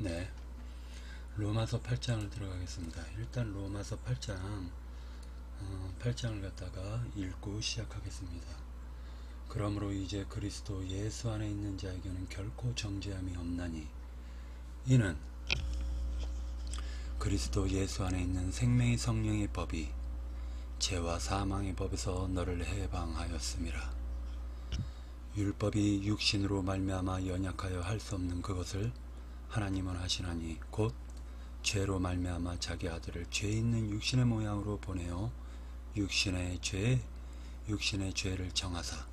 네, 로마서 8장을 들어가겠습니다. 일단 로마서 8장을 갖다가 읽고 시작하겠습니다. 그러므로 이제 그리스도 예수 안에 있는 자에게는 결코 정죄함이 없나니 이는 그리스도 예수 안에 있는 생명의 성령의 법이 죄와 사망의 법에서 너를 해방하였음이라. 율법이 육신으로 말미암아 연약하여 할 수 없는 그것을 하나님은 하시나니 곧 죄로 말미암아 자기 아들을 죄 있는 육신의 모양으로 보내어 육신의 죄를 정하사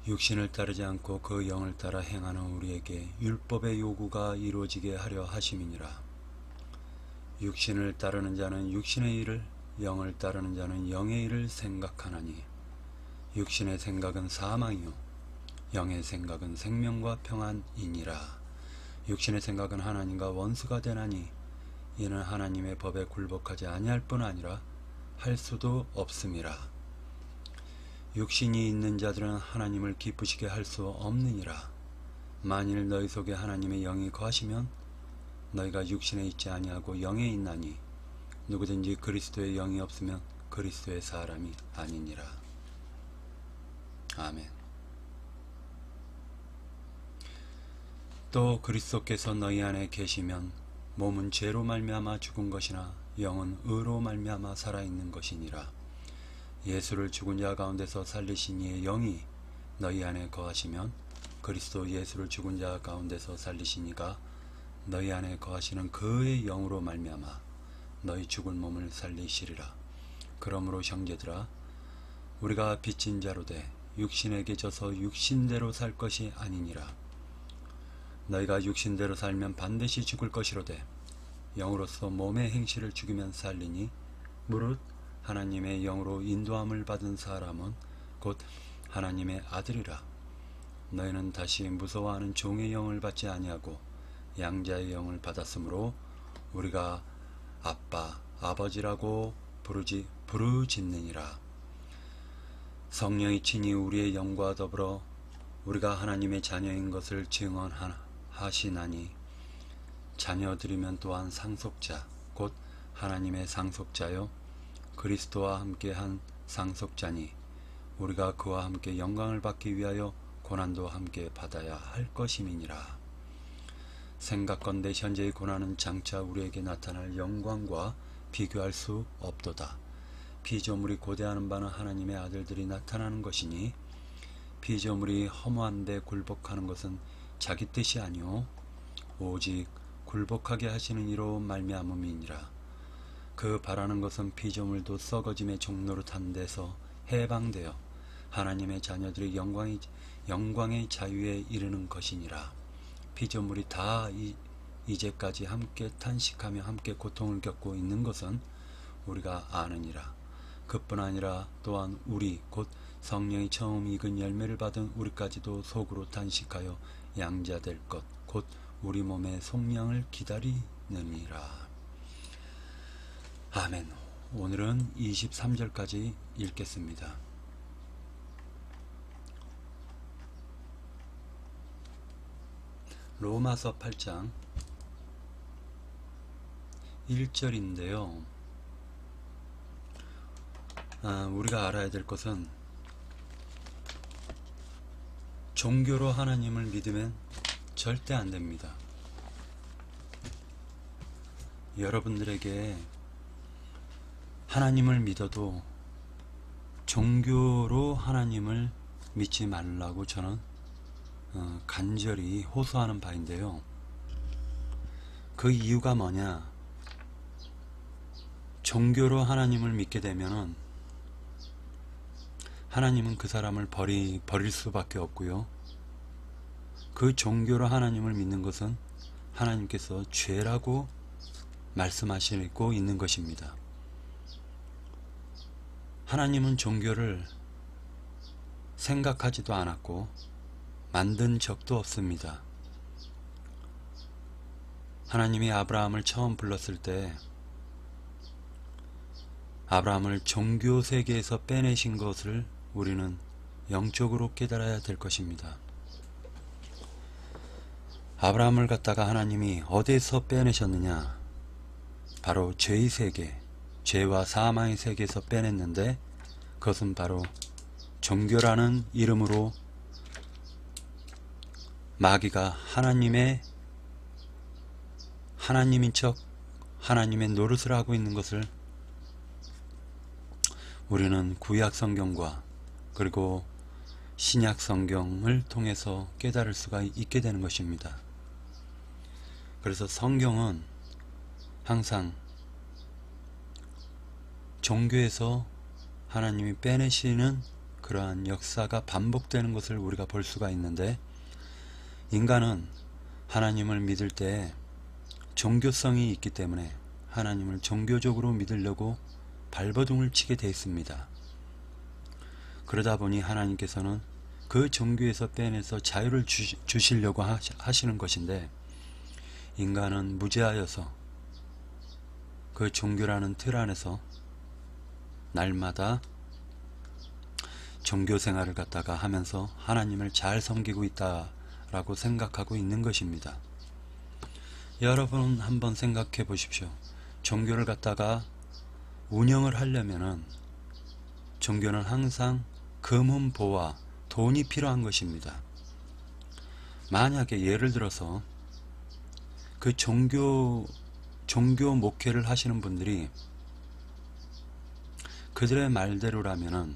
육신을 따르지 않고 그 영을 따라 행하는 우리에게 율법의 요구가 이루어지게 하려 하심이니라. 육신을 따르는 자는 육신의 일을, 영을 따르는 자는 영의 일을 생각하나니 육신의 생각은 사망이요 영의 생각은 생명과 평안이니라. 육신의 생각은 하나님과 원수가 되나니 이는 하나님의 법에 굴복하지 아니할 뿐 아니라 할 수도 없음이라. 육신이 있는 자들은 하나님을 기쁘시게 할 수 없느니라. 만일 너희 속에 하나님의 영이 거하시면 너희가 육신에 있지 아니하고 영에 있나니 누구든지 그리스도의 영이 없으면 그리스도의 사람이 아니니라. 아멘. 또 그리스도께서 너희 안에 계시면 몸은 죄로 말미암아 죽은 것이나 영은 의로 말미암아 살아있는 것이니라. 예수를 죽은 자 가운데서 살리신 이의 영이 너희 안에 거하시면 그리스도 예수를 죽은 자 가운데서 살리신 이가 너희 안에 거하시는 그의 영으로 말미암아 너희 죽은 몸을 살리시리라. 그러므로 형제들아, 우리가 빚진 자로 돼 육신에게 져서 육신대로 살 것이 아니니라. 너희가 육신대로 살면 반드시 죽을 것이로되 영으로서 몸의 행실을 죽이면 살리니 무릇 하나님의 영으로 인도함을 받은 사람은 곧 하나님의 아들이라. 너희는 다시 무서워하는 종의 영을 받지 아니하고 양자의 영을 받았으므로 우리가 아빠, 아버지라고 부르짖느니라. 성령이 친히 우리의 영과 더불어 우리가 하나님의 자녀인 것을 증언하시나니 자녀들이면 또한 상속자 곧 하나님의 상속자요 그리스도와 함께한 상속자니 우리가 그와 함께 영광을 받기 위하여 고난도 함께 받아야 할 것임이니라. 생각건대 현재의 고난은 장차 우리에게 나타날 영광과 비교할 수 없도다. 피조물이 고대하는 바는 하나님의 아들들이 나타나는 것이니 피조물이 허무한데 굴복하는 것은 자기 뜻이 아니오 오직 굴복하게 하시는 이로 말미암음이니라. 그 바라는 것은 피조물도 썩어짐의 종노릇한 데서 해방되어 하나님의 자녀들의 영광의 자유에 이르는 것이니라. 피조물이 다 이제까지 함께 탄식하며 함께 고통을 겪고 있는 것은 우리가 아느니라. 그뿐 아니라 또한 우리 곧 성령이 처음 익은 열매를 받은 우리까지도 속으로 탄식하여 양자될 것 곧 우리 몸의 속량을 기다리느니라. 아멘. 오늘은 23절까지 읽겠습니다. 로마서 8장 1절인데요. 우리가 알아야 될 것은 종교로 하나님을 믿으면 절대 안 됩니다. 여러분들에게 하나님을 믿어도 종교로 하나님을 믿지 말라고 저는 간절히 호소하는 바인데요. 그 이유가 뭐냐? 종교로 하나님을 믿게 되면은 하나님은 그 사람을 버릴 수밖에 없고요. 그 종교로 하나님을 믿는 것은 하나님께서 죄라고 말씀하시고 있는 것입니다. 하나님은 종교를 생각하지도 않았고 만든 적도 없습니다. 하나님이 아브라함을 처음 불렀을 때 아브라함을 종교 세계에서 빼내신 것을 우리는 영적으로 깨달아야 될 것입니다. 아브라함을 갖다가 하나님이 어디에서 빼내셨느냐? 바로 죄의 세계, 죄와 사망의 세계에서 빼냈는데, 그것은 바로 종교라는 이름으로 마귀가 하나님인 척 하나님의 노릇을 하고 있는 것을 우리는 구약 성경과 그리고 신약 성경을 통해서 깨달을 수가 있게 되는 것입니다. 그래서 성경은 항상 종교에서 하나님이 빼내시는 그러한 역사가 반복되는 것을 우리가 볼 수가 있는데, 인간은 하나님을 믿을 때 종교성이 있기 때문에 하나님을 종교적으로 믿으려고 발버둥을 치게 되어 있습니다. 그러다 보니 하나님께서는 그 종교에서 빼내서 자유를 주시려고 하시는 것인데, 인간은 무지하여서 그 종교라는 틀 안에서 날마다 종교 생활을 갖다가 하면서 하나님을 잘 섬기고 있다라고 생각하고 있는 것입니다. 여러분 한번 생각해 보십시오. 종교를 갖다가 운영을 하려면은 종교는 항상 금은보와 돈이 필요한 것입니다. 만약에 예를 들어서 그 종교 목회를 하시는 분들이 그들의 말대로라면은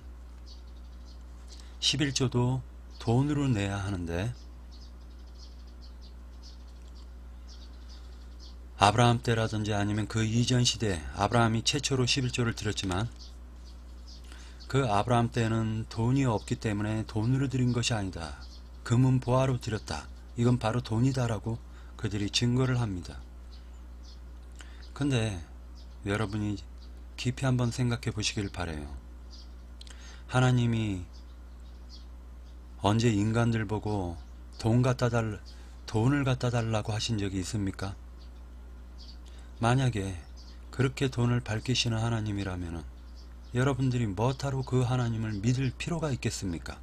11조도 돈으로 내야 하는데, 아브라함 때라든지 아니면 그 이전 시대, 아브라함이 최초로 11조를 드렸지만 그 아브라함 때는 돈이 없기 때문에 돈으로 드린 것이 아니다, 금은 보화로 드렸다, 이건 바로 돈이다라고 그들이 증거를 합니다. 근데 여러분이 깊이 한번 생각해 보시길 바래요. 하나님이 언제 인간들 보고 돈을 갖다 달라고 하신 적이 있습니까? 만약에 그렇게 돈을 밝히시는 하나님이라면 여러분들이 뭐하러 그 하나님을 믿을 필요가 있겠습니까?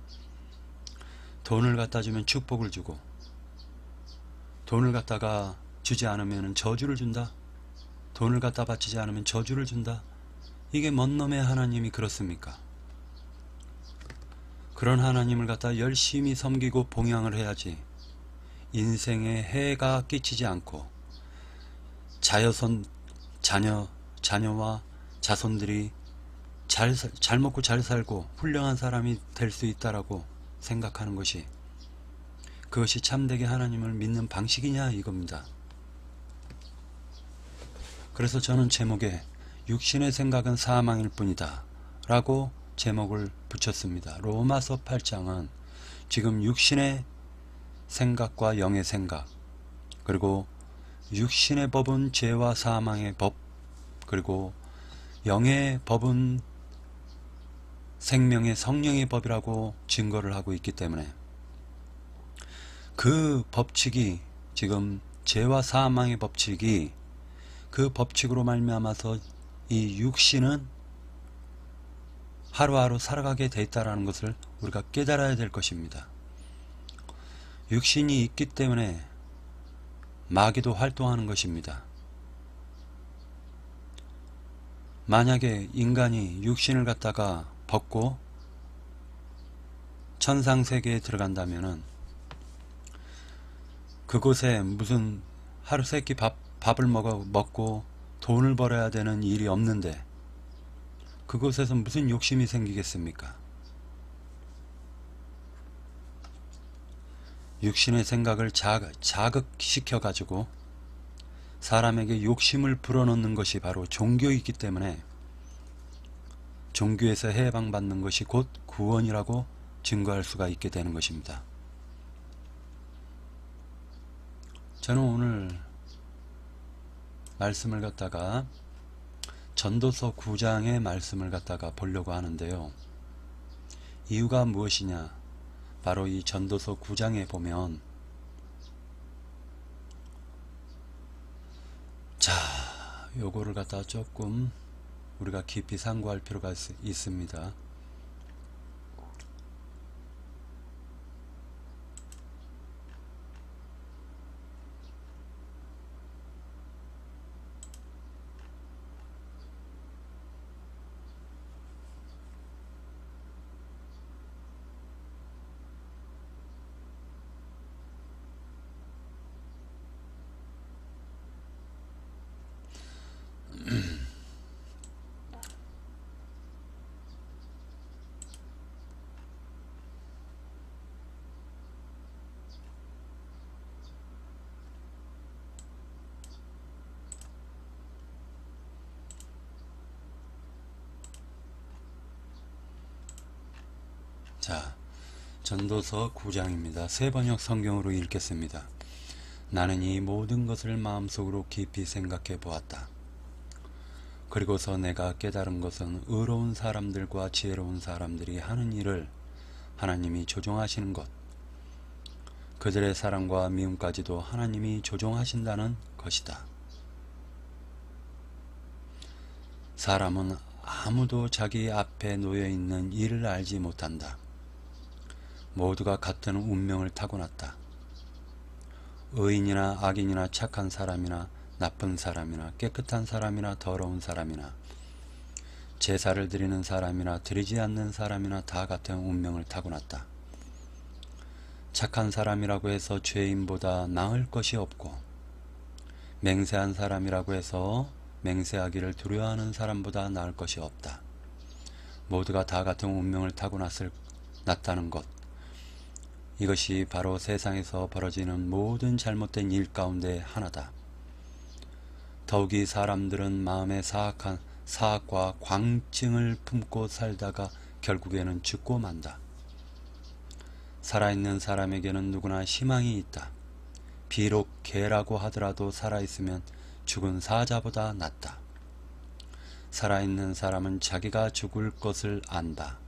돈을 갖다 주면 축복을 주고, 돈을 갖다가 주지 않으면 저주를 준다, 돈을 갖다 바치지 않으면 저주를 준다, 이게 뭔 놈의 하나님이 그렇습니까? 그런 하나님을 갖다 열심히 섬기고 봉양을 해야지, 인생에 해가 끼치지 않고 자녀와 자손들이 잘 먹고 잘 살고 훌륭한 사람이 될 수 있다라고 생각하는 것이, 그것이 참되게 하나님을 믿는 방식이냐 이겁니다. 그래서 저는 제목에 육신의 생각은 사망일 뿐이다 라고 제목을 붙였습니다. 로마서 8장은 지금 육신의 생각과 영의 생각, 그리고 육신의 법은 죄와 사망의 법, 그리고 영의 법은 생명의 성령의 법이라고 증거를 하고 있기 때문에, 그 법칙이 지금 죄와 사망의 법칙이, 그 법칙으로 말미암아서 이 육신은 하루하루 살아가게 돼 있다는 것을 우리가 깨달아야 될 것입니다. 육신이 있기 때문에 마귀도 활동하는 것입니다. 만약에 인간이 육신을 갖다가 벗고 천상세계에 들어간다면은 그곳에 무슨 하루 세끼 밥을 먹고 돈을 벌어야 되는 일이 없는데 그곳에서 무슨 욕심이 생기겠습니까? 육신의 생각을 자극시켜 가지고 사람에게 욕심을 불어넣는 것이 바로 종교이기 때문에, 종교에서 해방받는 것이 곧 구원이라고 증거할 수가 있게 되는 것입니다. 저는 오늘 말씀을 갖다가 전도서 9장의 말씀을 갖다가 보려고 하는데요. 이유가 무엇이냐? 바로 이 전도서 9장에 보면, 자, 요거를 갖다가 조금 우리가 깊이 상고할 필요가 있습니다. 자, 전도서 9장입니다. 새번역 성경으로 읽겠습니다. 나는 이 모든 것을 마음속으로 깊이 생각해 보았다. 그리고서 내가 깨달은 것은 의로운 사람들과 지혜로운 사람들이 하는 일을 하나님이 조종하시는 것, 그들의 사랑과 미움까지도 하나님이 조종하신다는 것이다. 사람은 아무도 자기 앞에 놓여있는 일을 알지 못한다. 모두가 같은 운명을 타고났다. 의인이나 악인이나 착한 사람이나 나쁜 사람이나 깨끗한 사람이나 더러운 사람이나 제사를 드리는 사람이나 드리지 않는 사람이나 다 같은 운명을 타고났다. 착한 사람이라고 해서 죄인보다 나을 것이 없고 맹세한 사람이라고 해서 맹세하기를 두려워하는 사람보다 나을 것이 없다. 모두가 다 같은 운명을 타고났다는 것, 이것이 바로 세상에서 벌어지는 모든 잘못된 일 가운데 하나다. 더욱이 사람들은 마음에 사악과 광증을 품고 살다가 결국에는 죽고 만다. 살아있는 사람에게는 누구나 희망이 있다. 비록 개라고 하더라도 살아있으면 죽은 사자보다 낫다. 살아있는 사람은 자기가 죽을 것을 안다.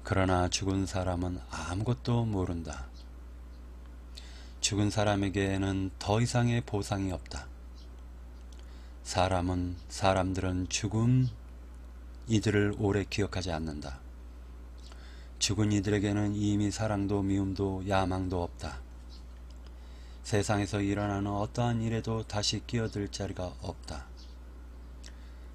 그러나 죽은 사람은 아무것도 모른다. 죽은 사람에게는 더 이상의 보상이 없다. 사람들은 죽은 이들을 오래 기억하지 않는다. 죽은 이들에게는 이미 사랑도 미움도 야망도 없다. 세상에서 일어나는 어떠한 일에도 다시 끼어들 자리가 없다.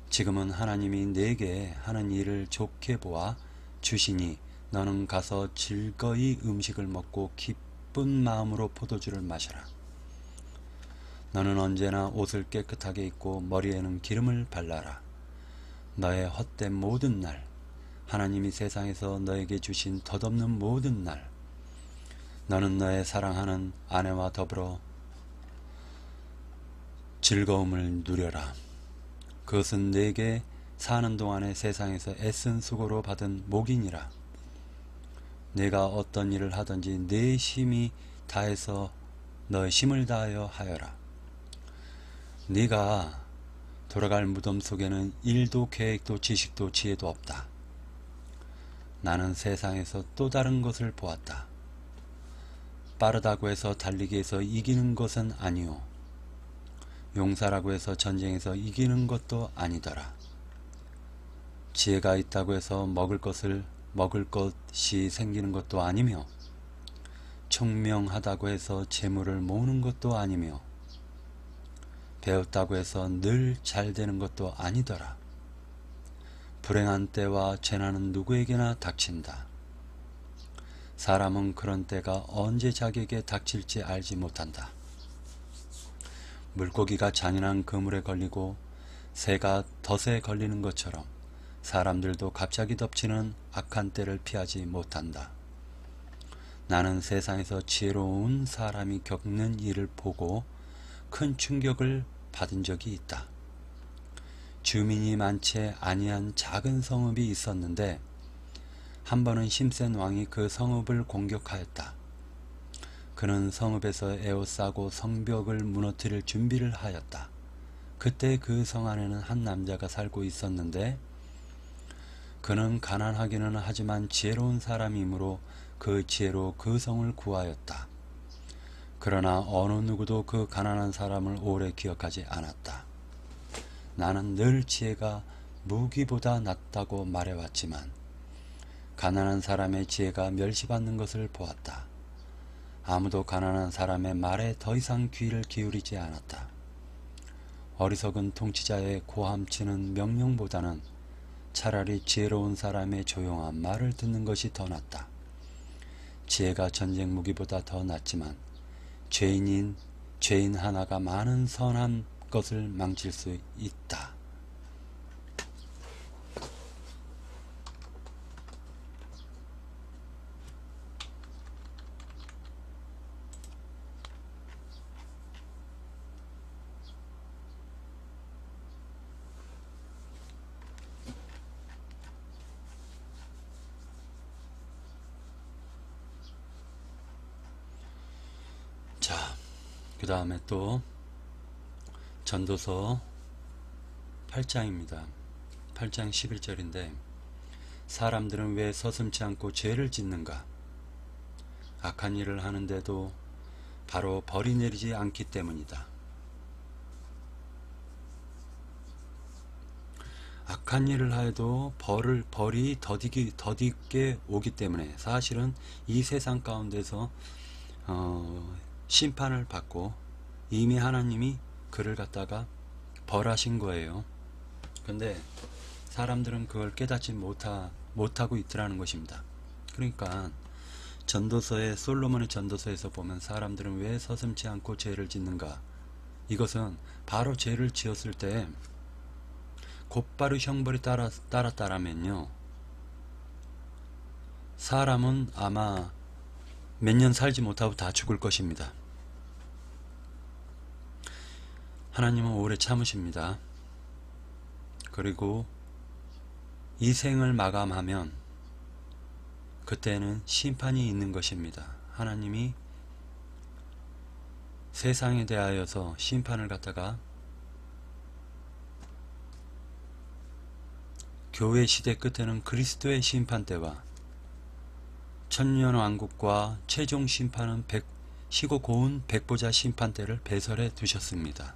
지금은 하나님이 내게 하는 일을 좋게 보아 주시니 너는 가서 즐거이 음식을 먹고 기쁜 마음으로 포도주를 마셔라. 너는 언제나 옷을 깨끗하게 입고 머리에는 기름을 발라라. 너의 헛된 모든 날, 하나님이 세상에서 너에게 주신 덧없는 모든 날, 너는 너의 사랑하는 아내와 더불어 즐거움을 누려라. 그것은 내게 사는 동안에 세상에서 애쓴 수고로 받은 목이니라. 내가 어떤 일을 하든지 내 힘이 다해서 너의 힘을 다하여 하여라. 네가 돌아갈 무덤 속에는 일도 계획도 지식도 지혜도 없다. 나는 세상에서 또 다른 것을 보았다. 빠르다고 해서 달리기에서 이기는 것은 아니오. 용사라고 해서 전쟁에서 이기는 것도 아니더라. 지혜가 있다고 해서 먹을 것이 생기는 것도 아니며 총명하다고 해서 재물을 모으는 것도 아니며 배웠다고 해서 늘 잘 되는 것도 아니더라. 불행한 때와 재난은 누구에게나 닥친다. 사람은 그런 때가 언제 자기에게 닥칠지 알지 못한다. 물고기가 잔인한 그물에 걸리고 새가 덫에 걸리는 것처럼 사람들도 갑자기 덮치는 악한 때를 피하지 못한다. 나는 세상에서 지혜로운 사람이 겪는 일을 보고 큰 충격을 받은 적이 있다. 주민이 많지 아니한 작은 성읍이 있었는데 한 번은 힘센 왕이 그 성읍을 공격하였다. 그는 성읍에서 에워싸고 성벽을 무너뜨릴 준비를 하였다. 그때 그 성 안에는 한 남자가 살고 있었는데 그는 가난하기는 하지만 지혜로운 사람이므로 그 지혜로 그 성을 구하였다. 그러나 어느 누구도 그 가난한 사람을 오래 기억하지 않았다. 나는 늘 지혜가 무기보다 낫다고 말해왔지만 가난한 사람의 지혜가 멸시받는 것을 보았다. 아무도 가난한 사람의 말에 더 이상 귀를 기울이지 않았다. 어리석은 통치자의 고함치는 명령보다는 차라리 지혜로운 사람의 조용한 말을 듣는 것이 더 낫다. 지혜가 전쟁 무기보다 더 낫지만 죄인 하나가 많은 선한 것을 망칠 수 있다. 그 다음에 또 전도서 8장입니다. 8장 11절인데 사람들은 왜 서슴지 않고 죄를 짓는가? 악한 일을 하는데도 바로 벌이 내리지 않기 때문이다. 악한 일을 하여도 벌이 더디게 오기 때문에 사실은 이 세상 가운데서 심판을 받고 이미 하나님이 그를 갖다가 벌하신 거예요. 근데 사람들은 그걸 깨닫지 못하고 있더라는 것입니다. 그러니까 솔로몬의 전도서에서 보면 사람들은 왜 서슴지 않고 죄를 짓는가? 이것은 바로 죄를 지었을 때 곧바로 형벌이 따랐다라면요, 사람은 아마 몇 년 살지 못하고 다 죽을 것입니다. 하나님은 오래 참으십니다. 그리고 이 생을 마감하면 그때는 심판이 있는 것입니다. 하나님이 세상에 대하여서 심판을 갖다가 교회 시대 끝에는 그리스도의 심판 때와 천년왕국과 최종 심판은 시고 고운 백보자 심판 때를 배설해 두셨습니다.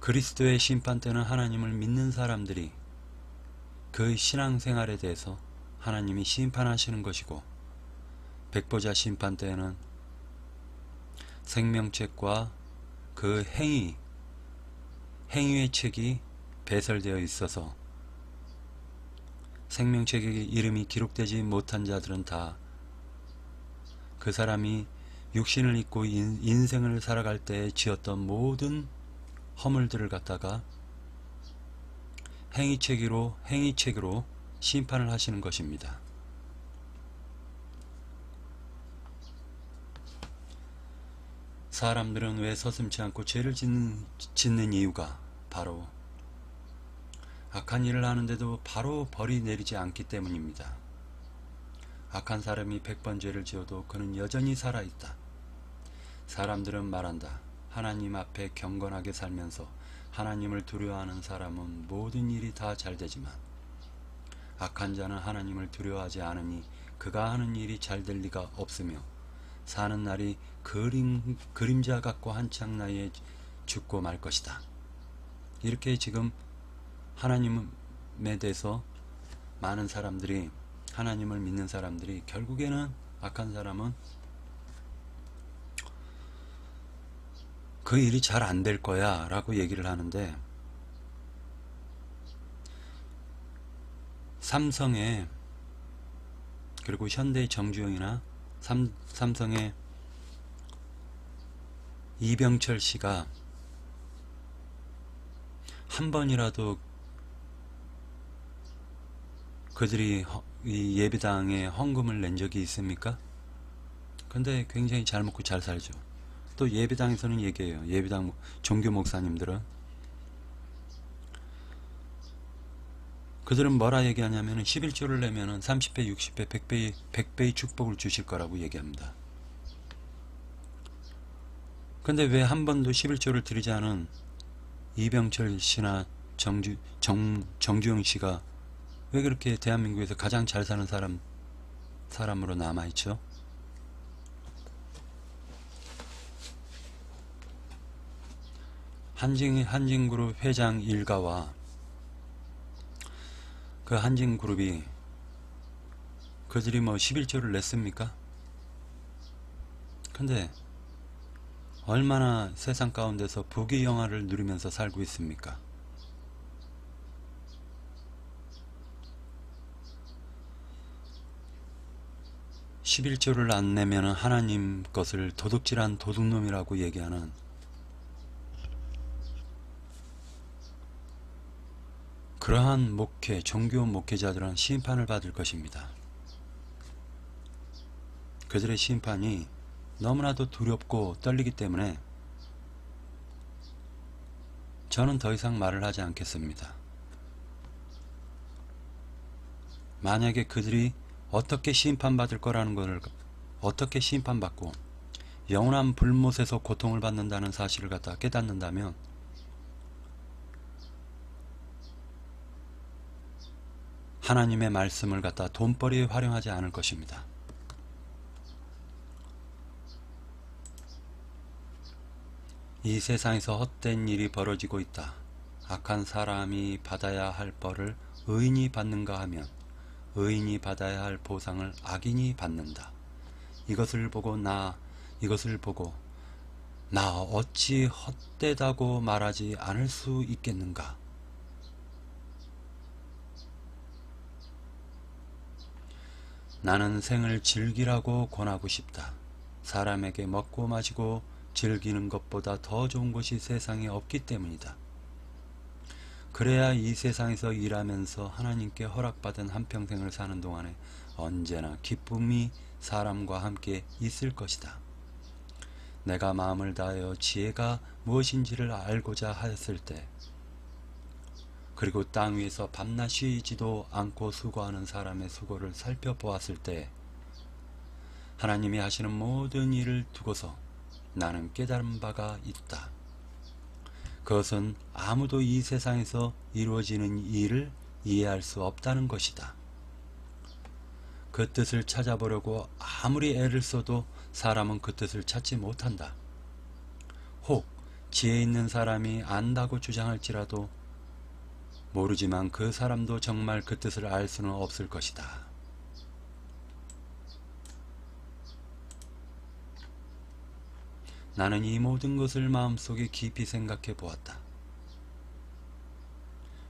그리스도의 심판 때는 하나님을 믿는 사람들이 그 신앙생활에 대해서 하나님이 심판하시는 것이고, 백보자 심판 때에는 생명책과 그 행위의 책이 배설되어 있어서 생명책에 이름이 기록되지 못한 자들은 다 그 사람이 육신을 입고 인생을 살아갈 때 지었던 모든 허물들을 갖다가 행위책으로 심판을 하시는 것입니다. 사람들은 왜 서슴지 않고 죄를 짓는 이유가 바로 악한 일을 하는데도 바로 벌이 내리지 않기 때문입니다. 악한 사람이 100번 죄를 지어도 그는 여전히 살아있다. 사람들은 말한다. 하나님 앞에 경건하게 살면서 하나님을 두려워하는 사람은 모든 일이 다 잘되지만 악한 자는 하나님을 두려워하지 않으니 그가 하는 일이 잘될 리가 없으며 사는 날이 그림자 같고 한창 나이에 죽고 말 것이다. 이렇게 지금 하나님에 대해서 많은 사람들이, 하나님을 믿는 사람들이 결국에는 악한 사람은 그 일이 잘 안 될 거야 라고 얘기를 하는데, 삼성의, 그리고 현대의 정주영이나 삼성의 이병철 씨가 한 번이라도 그들이 이 예배당에 헌금을 낸 적이 있습니까? 근데 굉장히 잘 먹고 잘 살죠. 또 예배당에서는 얘기해요. 예배당 종교 목사님들은 그들은 뭐라 얘기하냐면 11조를 내면은 30배, 60배, 100배의 축복을 주실 거라고 얘기합니다. 근데 왜 한 번도 11조를 드리지 않은 이병철 씨나 정주영 씨가 왜 그렇게 대한민국에서 가장 잘 사는 사람으로 남아있죠? 한진그룹 회장 일가와 그 한진그룹이 그들이 뭐 11조를 냈습니까? 근데 얼마나 세상 가운데서 부귀 영화를 누리면서 살고 있습니까? (11조를) 안 내면 하나님 것을 도둑질한 도둑놈이라고 얘기하는 그러한 종교 목회자들은 심판을 받을 것입니다. 그들의 심판이 너무나도 두렵고 떨리기 때문에 저는 더 이상 말을 하지 않겠습니다. 만약에 그들이 어떻게 심판받을 거라는 것을, 어떻게 심판받고 영원한 불못에서 고통을 받는다는 사실을 갖다 깨닫는다면 하나님의 말씀을 갖다 돈벌이에 활용하지 않을 것입니다. 이 세상에서 헛된 일이 벌어지고 있다. 악한 사람이 받아야 할 벌을 의인이 받는가 하면 의인이 받아야 할 보상을 악인이 받는다. 이것을 보고 나 어찌 헛되다고 말하지 않을 수 있겠는가? 나는 생을 즐기라고 권하고 싶다. 사람에게 먹고 마시고 즐기는 것보다 더 좋은 것이 세상에 없기 때문이다. 그래야 이 세상에서 일하면서 하나님께 허락받은 한평생을 사는 동안에 언제나 기쁨이 사람과 함께 있을 것이다. 내가 마음을 다하여 지혜가 무엇인지를 알고자 하였을 때, 그리고 땅 위에서 밤낮 쉬지도 않고 수고하는 사람의 수고를 살펴보았을 때, 하나님이 하시는 모든 일을 두고서 나는 깨달은 바가 있다. 그것은 아무도 이 세상에서 이루어지는 일을 이해할 수 없다는 것이다. 그 뜻을 찾아보려고 아무리 애를 써도 사람은 그 뜻을 찾지 못한다. 혹 지혜 있는 사람이 안다고 주장할지라도 모르지만 그 사람도 정말 그 뜻을 알 수는 없을 것이다. 나는 이 모든 것을 마음속에 깊이 생각해 보았다.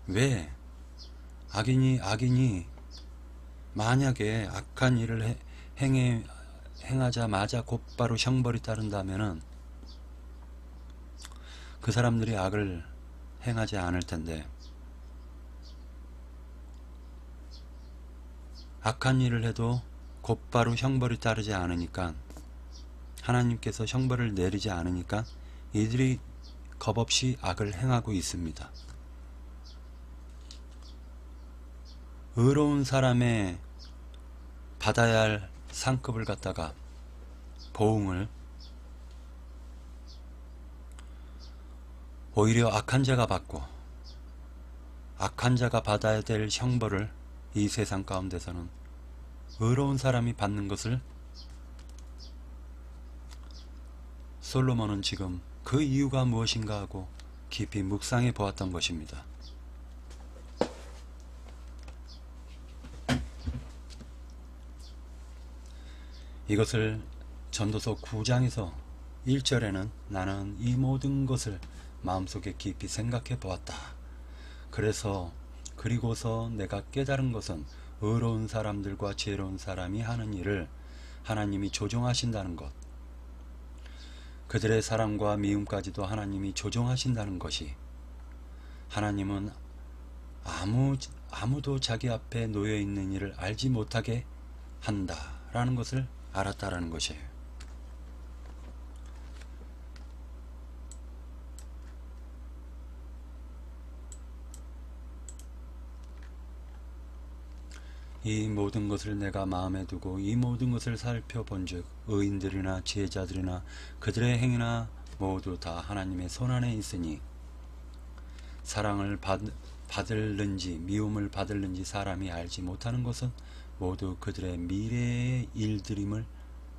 왜 악인이 만약에 악한 일을 행하자마자 곧바로 형벌이 따른다면은 그 사람들이 악을 행하지 않을 텐데, 악한 일을 해도 곧바로 형벌이 따르지 않으니까, 하나님께서 형벌을 내리지 않으니까 이들이 겁없이 악을 행하고 있습니다. 의로운 사람의 받아야 할 상급을 갖다가, 보응을 오히려 악한 자가 받고 악한 자가 받아야 될 형벌을 이 세상 가운데서는 의로운 사람이 받는 것을 솔로몬은 지금 그 이유가 무엇인가 하고 깊이 묵상해 보았던 것입니다. 이것을 전도서 9장에서 1절에는 나는 이 모든 것을 마음속에 깊이 생각해 보았다. 그리고서 내가 깨달은 것은 의로운 사람들과 지혜로운 사람이 하는 일을 하나님이 조종하신다는 것, 그들의 사랑과 미움까지도 하나님이 조종하신다는 것이, 하나님은 아무도 자기 앞에 놓여있는 일을 알지 못하게 한다라는 것을 알았다라는 것이에요. 이 모든 것을 내가 마음에 두고 이 모든 것을 살펴본즉 의인들이나 지혜자들이나 그들의 행위나 모두 다 하나님의 손안에 있으니 사랑을 받을는지 미움을 받을는지 사람이 알지 못하는 것은 모두 그들의 미래의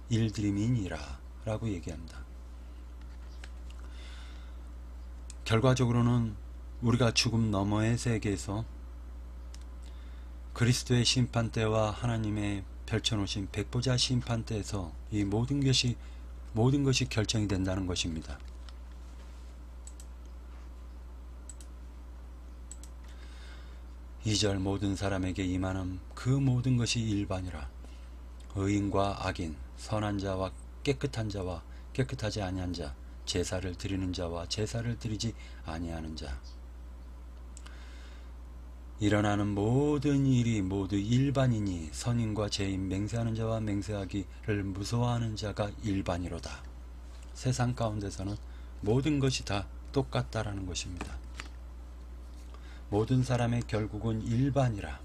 일들임이니라 라고 얘기합니다. 결과적으로는 우리가 죽음 너머의 세계에서 그리스도의 심판대와 하나님의 펼쳐놓으신 백보자 심판대에서 이 모든 것이 결정이 된다는 것입니다. 이 절 모든 사람에게 임하는 그 모든 것이 일반이라. 의인과 악인, 선한 자와 깨끗한 자와 깨끗하지 아니한 자, 제사를 드리는 자와 제사를 드리지 아니하는 자, 일어나는 모든 일이 모두 일반이니 선인과 죄인, 맹세하는 자와 맹세하기를 무서워하는 자가 일반이로다. 세상 가운데서는 모든 것이 다 똑같다라는 것입니다. 모든 사람의 결국은 일반이라.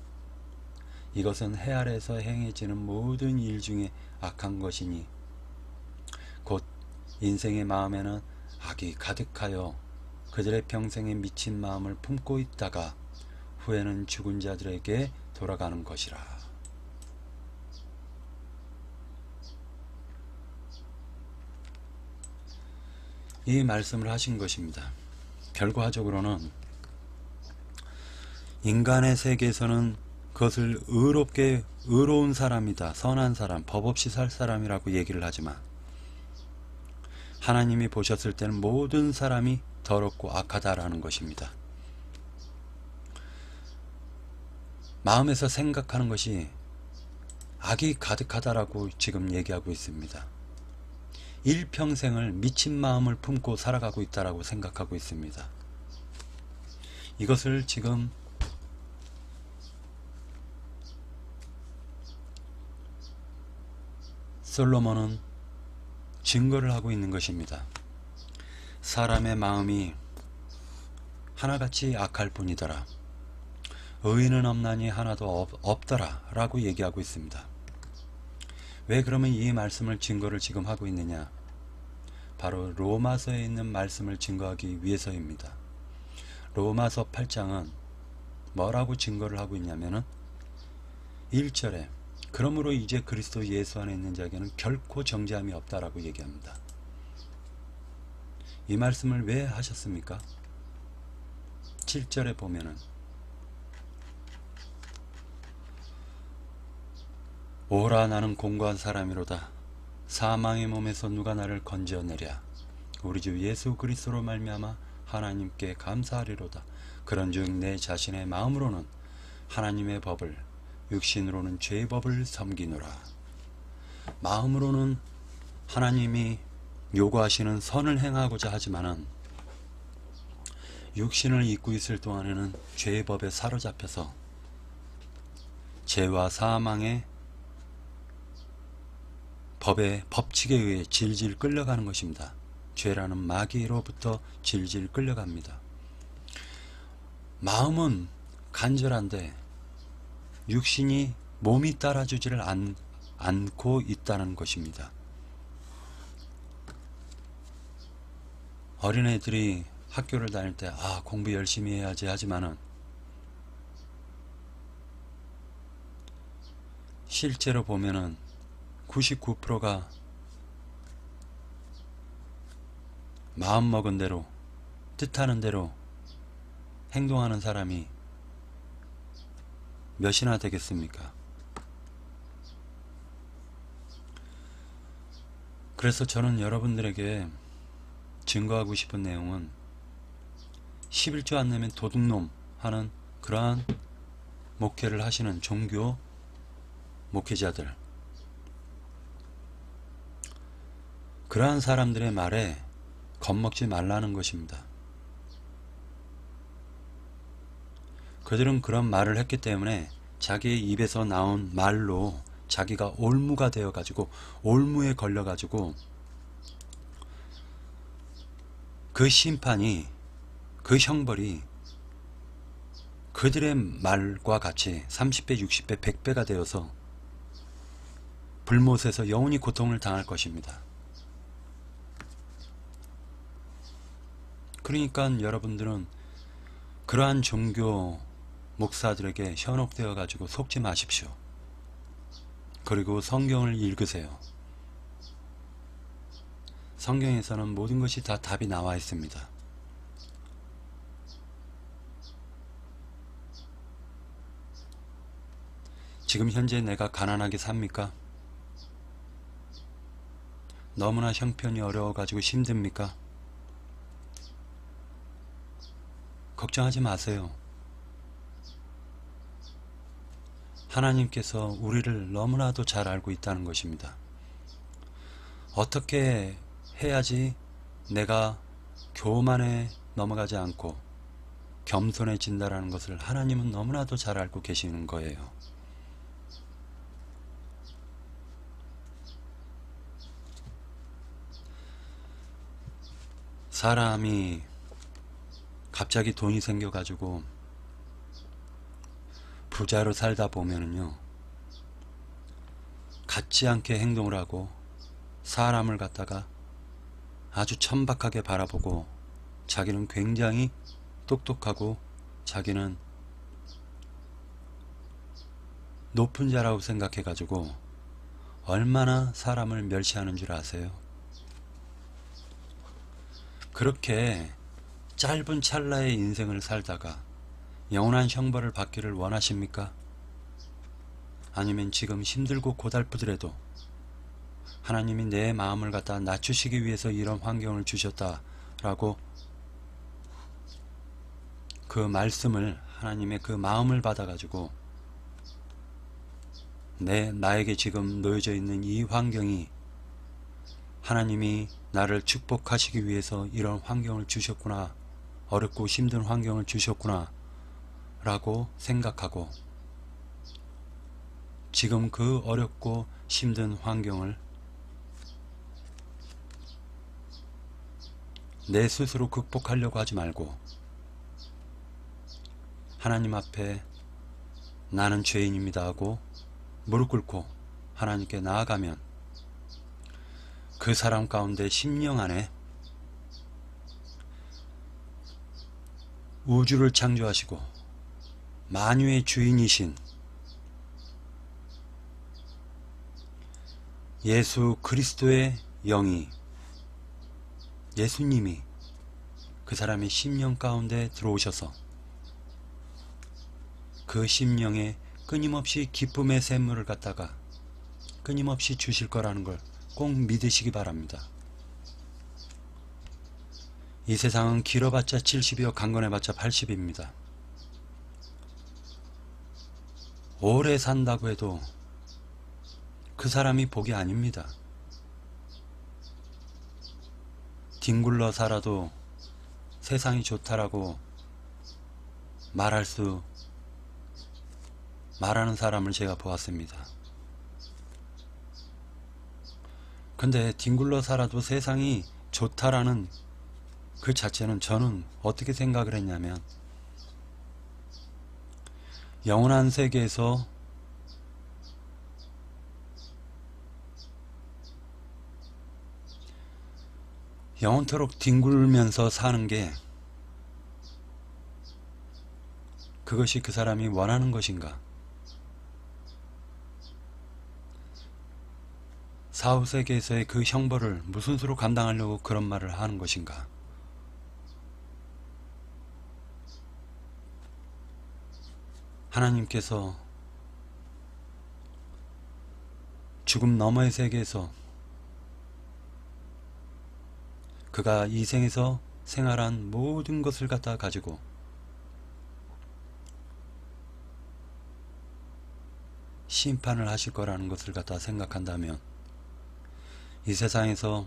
이것은 해 아래에서 행해지는 모든 일 중에 악한 것이니 곧 인생의 마음에는 악이 가득하여 그들의 평생에 미친 마음을 품고 있다가 후에는 죽은 자들에게 돌아가는 것이라. 이 말씀을 하신 것입니다. 결과적으로는 인간의 세계에서는 그것을 의로운 사람이다, 선한 사람, 법 없이 살 사람이라고 얘기를 하지만 하나님이 보셨을 때는 모든 사람이 더럽고 악하다라는 것입니다. 마음에서 생각하는 것이 악이 가득하다라고 지금 얘기하고 있습니다. 일평생을 미친 마음을 품고 살아가고 있다라고 생각하고 있습니다. 이것을 지금 솔로몬은 증거를 하고 있는 것입니다. 사람의 마음이 하나같이 악할 뿐이더라. 의인은 없나니 하나도 없더라 라고 얘기하고 있습니다. 왜 그러면 이 말씀을 증거를 지금 하고 있느냐? 바로 로마서에 있는 말씀을 증거하기 위해서입니다. 로마서 8장은 뭐라고 증거를 하고 있냐면은 1절에 그러므로 이제 그리스도 예수 안에 있는 자에게는 결코 정죄함이 없다라고 얘기합니다. 이 말씀을 왜 하셨습니까? 7절에 보면은 오라 나는 공고한 사람이로다. 사망의 몸에서 누가 나를 건져내랴. 우리 주 예수 그리스도로 말미암아 하나님께 감사하리로다. 그런즉 내 자신의 마음으로는 하나님의 법을, 육신으로는 죄의 법을 섬기노라. 마음으로는 하나님이 요구하시는 선을 행하고자 하지만은 육신을 입고 있을 동안에는 죄의 법에 사로잡혀서 죄와 사망의 법의 법칙에 의해 질질 끌려가는 것입니다. 죄라는 마귀로부터 질질 끌려갑니다. 마음은 간절한데 육신이 몸이 따라주지를 않고 있다는 것입니다. 어린애들이 학교를 다닐 때 공부 열심히 해야지 하지만은 실제로 보면은 99%가 마음먹은 대로 뜻하는 대로 행동하는 사람이 몇이나 되겠습니까? 그래서 저는 여러분들에게 증거하고 싶은 내용은 11조 안 내면 도둑놈 하는 그러한 목회를 하시는 종교 목회자들, 그러한 사람들의 말에 겁먹지 말라는 것입니다. 그들은 그런 말을 했기 때문에 자기의 입에서 나온 말로 자기가 올무가 되어가지고 올무에 걸려가지고 그 심판이, 그 형벌이 그들의 말과 같이 30배, 60배, 100배가 되어서 불못에서 영원히 고통을 당할 것입니다. 그러니까 여러분들은 그러한 종교 목사들에게 현혹되어 가지고 속지 마십시오. 그리고 성경을 읽으세요. 성경에서는 모든 것이 다 답이 나와 있습니다. 지금 현재 내가 가난하게 삽니까? 너무나 형편이 어려워가지고 힘듭니까? 걱정하지 마세요. 하나님께서 우리를 너무나도 잘 알고 있다는 것입니다. 어떻게 해야지 내가 교만에 넘어가지 않고 겸손해진다라는 것을 하나님은 너무나도 잘 알고 계시는 거예요. 사람이 갑자기 돈이 생겨가지고 부자로 살다 보면은요, 같지 않게 행동을 하고 사람을 갖다가 아주 천박하게 바라보고 자기는 굉장히 똑똑하고 자기는 높은 자라고 생각해가지고 얼마나 사람을 멸시하는 줄 아세요? 그렇게 짧은 찰나의 인생을 살다가 영원한 형벌을 받기를 원하십니까? 아니면 지금 힘들고 고달프더라도 하나님이 내 마음을 갖다 낮추시기 위해서 이런 환경을 주셨다라고 그 말씀을, 하나님의 그 마음을 받아가지고 나에게 지금 놓여져 있는 이 환경이 하나님이 나를 축복하시기 위해서 이런 환경을 주셨구나, 어렵고 힘든 환경을 주셨구나 라고 생각하고 지금 그 어렵고 힘든 환경을 내 스스로 극복하려고 하지 말고 하나님 앞에 나는 죄인입니다 하고 무릎 꿇고 하나님께 나아가면 그 사람 가운데 심령 안에 우주를 창조하시고 만유의 주인이신 예수 그리스도의 영이, 예수님이 그 사람의 심령 가운데 들어오셔서 그 심령에 끊임없이 기쁨의 샘물을 갖다가 끊임없이 주실 거라는 걸 꼭 믿으시기 바랍니다. 이 세상은 길어봤자 70이요 강건해봤자 80입니다. 오래 산다고 해도 그 사람이 복이 아닙니다. 뒹굴러 살아도 세상이 좋다라고 말하는 사람을 제가 보았습니다. 근데 뒹굴러 살아도 세상이 좋다라는 그 자체는 저는 어떻게 생각을 했냐면 영원한 세계에서 영원토록 뒹굴면서 사는 게 그것이 그 사람이 원하는 것인가? 사후세계에서의 그 형벌을 무슨 수로 감당하려고 그런 말을 하는 것인가? 하나님께서 죽음 너머의 세계에서 그가 이 생에서 생활한 모든 것을 갖다 가지고 심판을 하실 거라는 것을 갖다 생각한다면 이 세상에서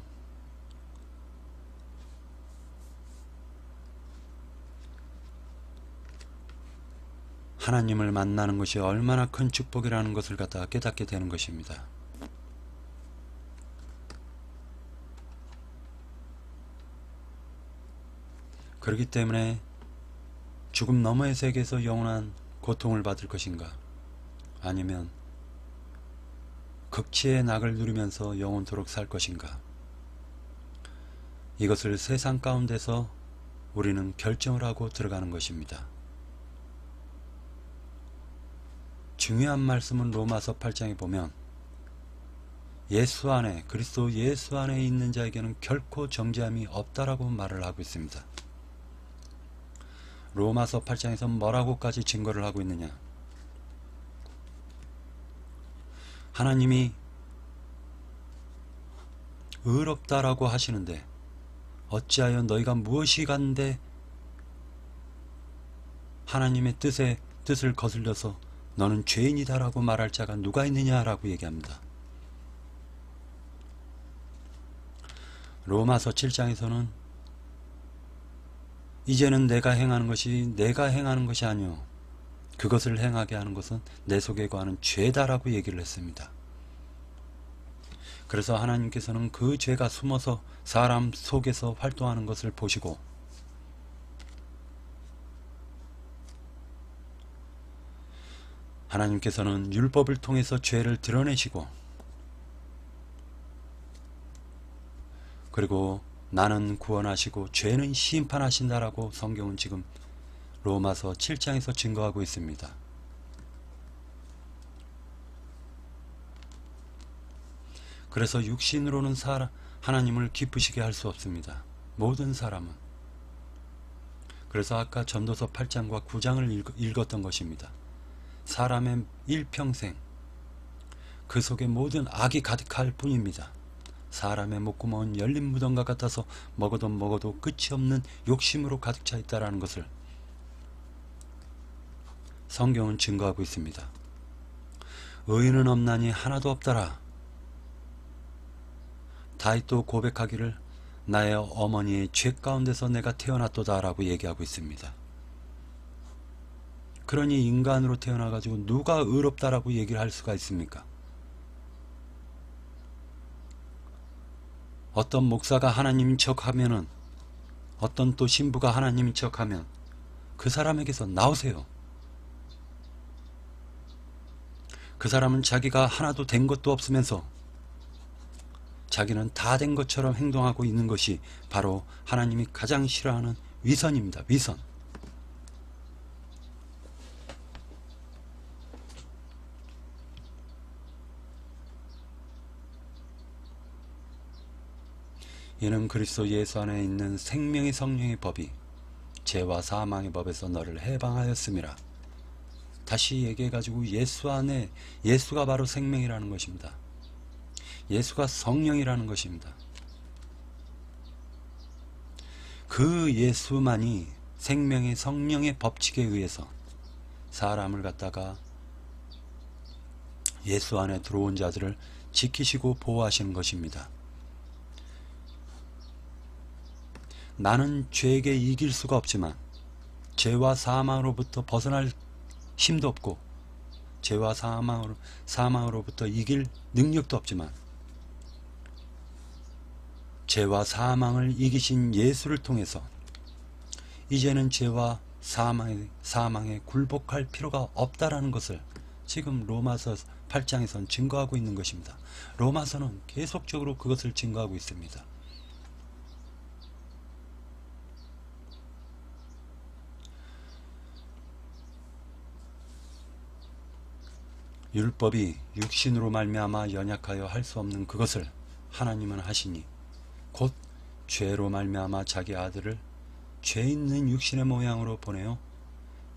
하나님을 만나는 것이 얼마나 큰 축복이라는 것을 갖다가 깨닫게 되는 것입니다. 그렇기 때문에 죽음 너머의 세계에서 영원한 고통을 받을 것인가? 아니면 극치의 낙을 누리면서 영원토록 살 것인가? 이것을 세상 가운데서 우리는 결정을 하고 들어가는 것입니다. 중요한 말씀은 로마서 8장에 보면 예수 안에, 그리스도 예수 안에 있는 자에게는 결코 정죄함이 없다라고 말을 하고 있습니다. 로마서 8장에서 뭐라고까지 증거를 하고 있느냐? 하나님이 의롭다라고 하시는데 어찌하여 너희가 무엇이 간데 하나님의 뜻을 거슬려서 너는 죄인이다라고 말할 자가 누가 있느냐라고 얘기합니다. 로마서 7장에서는 이제는 내가 행하는 것이 아니오 그것을 행하게 하는 것은 내 속에 거하는 죄다라고 얘기를 했습니다. 그래서 하나님께서는 그 죄가 숨어서 사람 속에서 활동하는 것을 보시고 하나님께서는 율법을 통해서 죄를 드러내시고 그리고 나는 구원하시고 죄는 심판하신다라고 성경은 지금 로마서 7장에서 증거하고 있습니다. 그래서 육신으로는 하나님을 기쁘시게 할 수 없습니다. 모든 사람은. 그래서 아까 전도서 8장과 9장을 읽었던 것입니다. 사람의 일평생 그 속에 모든 악이 가득할 뿐입니다. 사람의 목구멍은 열린 무덤과 같아서 먹어도 끝이 없는 욕심으로 가득 차 있다는 것을 성경은 증거하고 있습니다. 의인은 없나니 하나도 없더라. 다윗도 고백하기를 나의 어머니의 죄 가운데서 내가 태어났도다 라고 얘기하고 있습니다. 그러니 인간으로 태어나가지고 누가 의롭다라고 얘기를 할 수가 있습니까? 어떤 목사가 하나님인 척하면은, 어떤 또 신부가 하나님인 척하면 그 사람에게서 나오세요. 그 사람은 자기가 하나도 된 것도 없으면서 자기는 다 된 것처럼 행동하고 있는 것이 바로 하나님이 가장 싫어하는 위선입니다. 위선. 이는 그리스도 예수 안에 있는 생명의 성령의 법이 죄와 사망의 법에서 너를 해방하였음이라. 다시 얘기해가지고 예수 안에, 예수가 바로 생명이라는 것입니다. 예수가 성령이라는 것입니다. 그 예수만이 생명의 성령의 법칙에 의해서 사람을 갖다가 예수 안에 들어온 자들을 지키시고 보호하시는 것입니다. 나는 죄에게 이길 수가 없지만 죄와 사망으로부터 벗어날 힘도 없고 죄와 사망으로부터 이길 능력도 없지만 죄와 사망을 이기신 예수를 통해서 이제는 죄와 사망에 굴복할 필요가 없다라는 것을 지금 로마서 8장에선 증거하고 있는 것입니다. 로마서는 계속적으로 그것을 증거하고 있습니다. 율법이 육신으로 말미암아 연약하여 할 수 없는 그것을 하나님은 하시니 곧 죄로 말미암아 자기 아들을 죄 있는 육신의 모양으로 보내어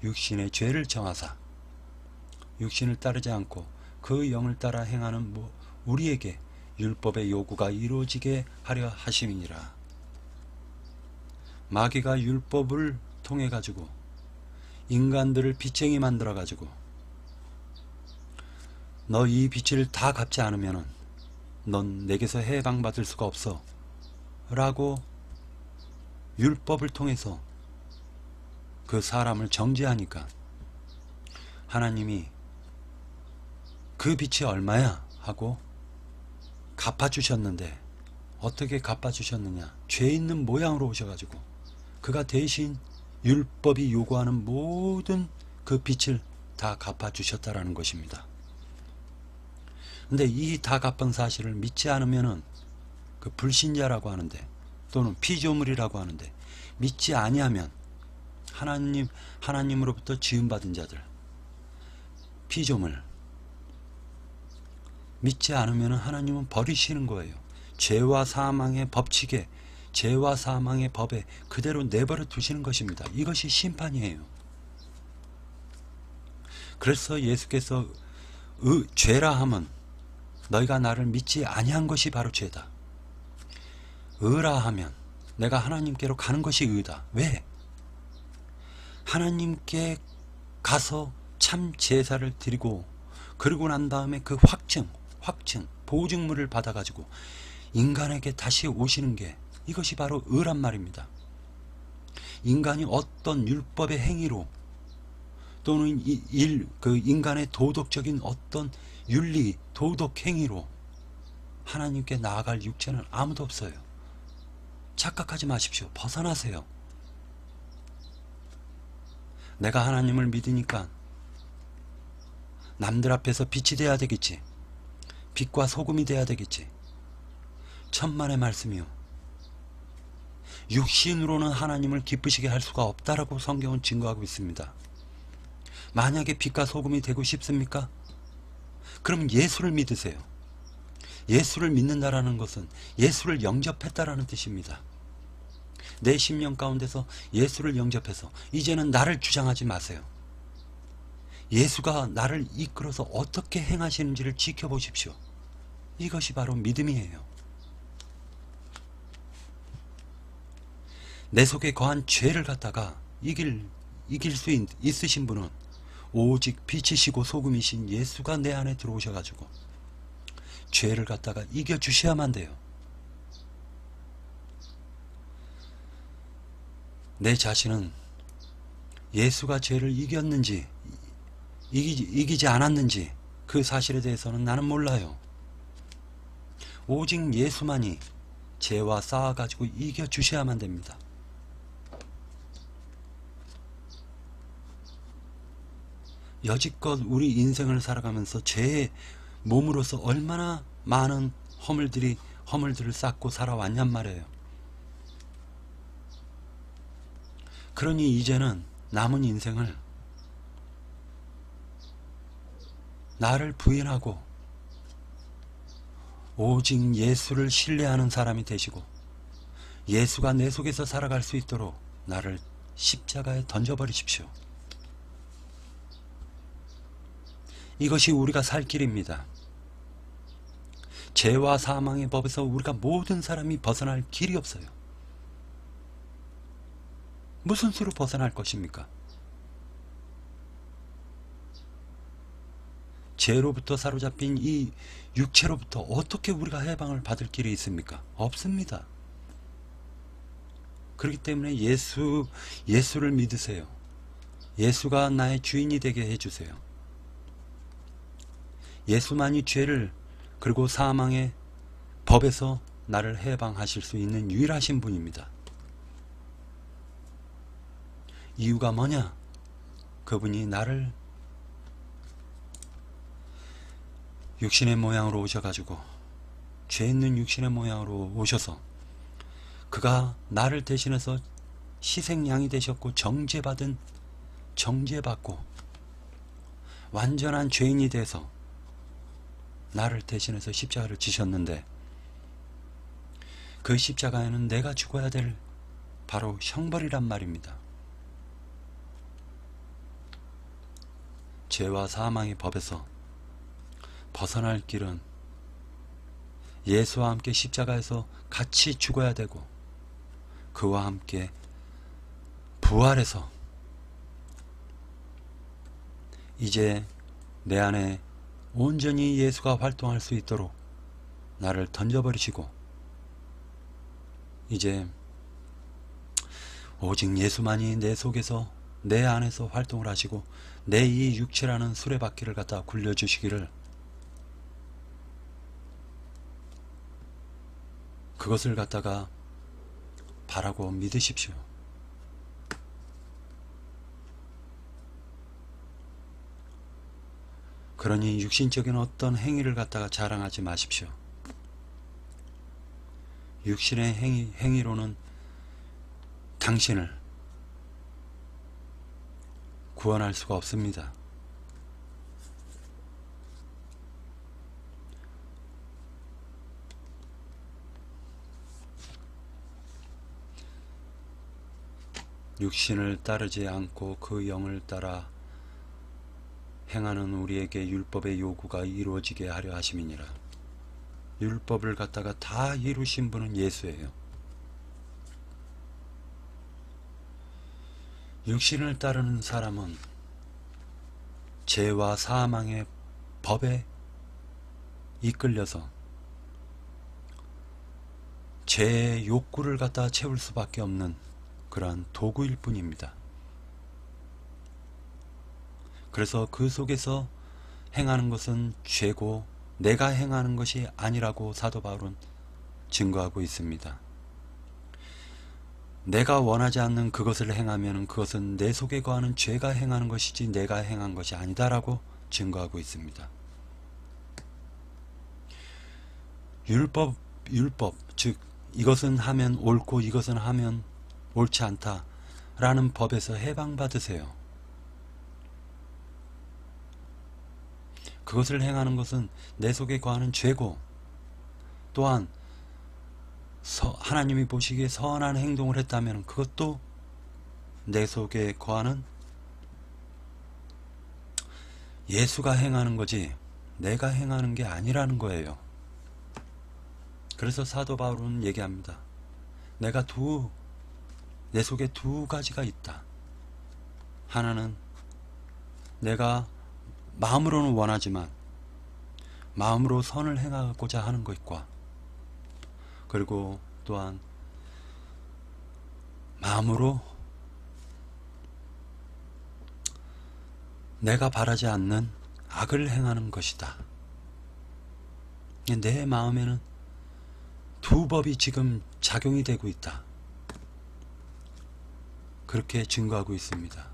육신의 죄를 정하사 육신을 따르지 않고 그 영을 따라 행하는 우리에게 율법의 요구가 이루어지게 하려 하심이니라. 마귀가 율법을 통해 가지고 인간들을 빚쟁이 만들어 가지고 너 이 빚을 다 갚지 않으면 넌 내게서 해방받을 수가 없어 라고 율법을 통해서 그 사람을 정죄하니까 하나님이 그 빚이 얼마야 하고 갚아주셨는데 어떻게 갚아주셨느냐? 죄 있는 모양으로 오셔가지고 그가 대신 율법이 요구하는 모든 그 빚을 다 갚아주셨다라는 것입니다. 근데 이 다 갚은 사실을 믿지 않으면은 그 불신자라고 하는데 또는 피조물이라고 하는데 믿지 아니하면 하나님으로부터 지음받은 자들 피조물 믿지 않으면 하나님은 버리시는 거예요. 죄와 사망의 법칙에 죄와 사망의 법에 그대로 내버려 두시는 것입니다. 이것이 심판이에요. 그래서 예수께서 죄라 함은 너희가 나를 믿지 아니한 것이 바로 죄다. 의라 하면 내가 하나님께로 가는 것이 의다. 왜? 하나님께 가서 참 제사를 드리고 그러고 난 다음에 그 확증 보증물을 받아가지고 인간에게 다시 오시는 게 이것이 바로 의란 말입니다. 인간이 어떤 율법의 행위로 또는 그 인간의 도덕적인 어떤 윤리, 도덕 행위로 하나님께 나아갈 육체는 아무도 없어요. 착각하지 마십시오. 벗어나세요. 내가 하나님을 믿으니까 남들 앞에서 빛이 돼야 되겠지. 빛과 소금이 돼야 되겠지. 천만의 말씀이요. 육신으로는 하나님을 기쁘시게 할 수가 없다라고 성경은 증거하고 있습니다. 만약에 빛과 소금이 되고 싶습니까? 그럼 예수를 믿으세요. 예수를 믿는다라는 것은 예수를 영접했다라는 뜻입니다. 내 심령 가운데서 예수를 영접해서 이제는 나를 주장하지 마세요. 예수가 나를 이끌어서 어떻게 행하시는지를 지켜보십시오. 이것이 바로 믿음이에요. 내 속에 거한 죄를 갖다가 이길 수 있으신 분은 오직 빛이시고 소금이신 예수가 내 안에 들어오셔가지고 죄를 갖다가 이겨주셔야만 돼요. 내 자신은 예수가 죄를 이겼는지 이기지 않았는지 그 사실에 대해서는 나는 몰라요. 오직 예수만이 죄와 싸워가지고 이겨주셔야만 됩니다. 여지껏 우리 인생을 살아가면서 죄의 몸으로서 얼마나 많은 허물들을 쌓고 살아왔냔 말이에요. 그러니 이제는 남은 인생을 나를 부인하고 오직 예수를 신뢰하는 사람이 되시고 예수가 내 속에서 살아갈 수 있도록 나를 십자가에 던져버리십시오. 이것이 우리가 살 길입니다. 죄와 사망의 법에서 우리가 모든 사람이 벗어날 길이 없어요. 무슨 수로 벗어날 것입니까? 죄로부터 사로잡힌 이 육체로부터 어떻게 우리가 해방을 받을 길이 있습니까? 없습니다. 그렇기 때문에 예수를 믿으세요. 예수가 나의 주인이 되게 해주세요. 예수만이 죄를 그리고 사망의 법에서 나를 해방하실 수 있는 유일하신 분입니다. 이유가 뭐냐? 그분이 나를 육신의 모양으로 오셔가지고 죄 있는 육신의 모양으로 오셔서 그가 나를 대신해서 희생양이 되셨고 정죄받고 완전한 죄인이 돼서 나를 대신해서 십자가를 지셨는데 그 십자가에는 내가 죽어야 될 바로 형벌이란 말입니다. 죄와 사망의 법에서 벗어날 길은 예수와 함께 십자가에서 같이 죽어야 되고 그와 함께 부활해서 이제 내 안에 온전히 예수가 활동할 수 있도록 나를 던져버리시고 이제 오직 예수만이 내 속에서 내 안에서 활동을 하시고 내 이 육체라는 수레바퀴를 갖다 굴려주시기를 그것을 갖다가 바라고 믿으십시오. 그러니 육신적인 어떤 행위를 갖다가 자랑하지 마십시오. 육신의 행위로는 당신을 구원할 수가 없습니다. 육신을 따르지 않고 그 영을 따라 행하는 우리에게 율법의 요구가 이루어지게 하려 하심이니라. 율법을 갖다가 다 이루신 분은 예수예요. 육신을 따르는 사람은 죄와 사망의 법에 이끌려서 죄의 욕구를 갖다 채울 수밖에 없는 그러한 도구일 뿐입니다. 그래서 그 속에서 행하는 것은 죄고 내가 행하는 것이 아니라고 사도 바울은 증거하고 있습니다. 내가 원하지 않는 그것을 행하면 그것은 내 속에 거하는 죄가 행하는 것이지 내가 행한 것이 아니다라고 증거하고 있습니다. 율법 즉 이것은 하면 옳고 이것은 하면 옳지 않다 라는 법에서 해방받으세요. 그것을 행하는 것은 내 속에 거하는 죄고, 또한 하나님이 보시기에 선한 행동을 했다면 그것도 내 속에 거하는 예수가 행하는 거지 내가 행하는 게 아니라는 거예요. 그래서 사도 바울은 얘기합니다. 내 속에 두 가지가 있다. 하나는 내가 마음으로는 원하지만 마음으로 선을 행하고자 하는 것과, 그리고 또한 마음으로 내가 바라지 않는 악을 행하는 것이다. 내 마음에는 두 법이 지금 작용이 되고 있다. 그렇게 증거하고 있습니다.